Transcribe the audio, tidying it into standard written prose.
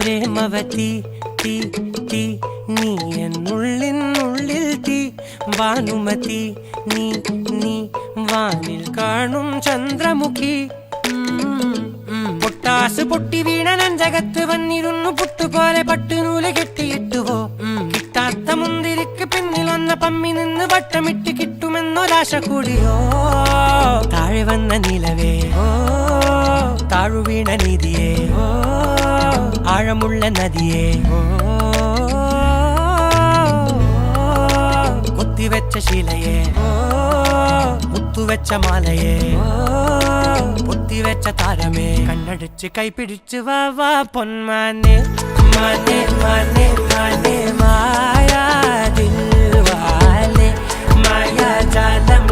പ്രേമവതി തീ തീ നീ എന്നുള്ളിൽ തീ ഭാനുമതി നീ നീ വാനിൽ കാണും ചന്ദ്രമുഖി പൊട്ടാസ് പൊട്ടി വീണ നഞ്ചകത്ത് വന്നിരുന്നു പുട്ടുപോലെ പട്ടുനൂല് കെട്ടിയിട്ടുവോ കിട്ടാത്ത മുന്തിരിക്ക് പിന്നിൽ വന്ന പമ്മി നിന്ന് വട്ടമിട്ട് കിട്ടുമെന്നൊരാശ കൂടിയോ താഴെ വന്ന നിലവേ ഓ താഴുവീണ നിധിയേ ഓ ആഴമുള്ള നദിയേ ഓ കൊത്തിവെച്ച ശിലയേ ഓ മുത്തുവെച്ച മാലയേ പൊത്തിവെച്ച താരമേ കണ്ണടിച്ച് കൈപിടിച്ച് വാ വാ പൊന്മാനെ മാനെ മാനെ മാനെ മായാ ദിൽവാലെ മായാ ജാലം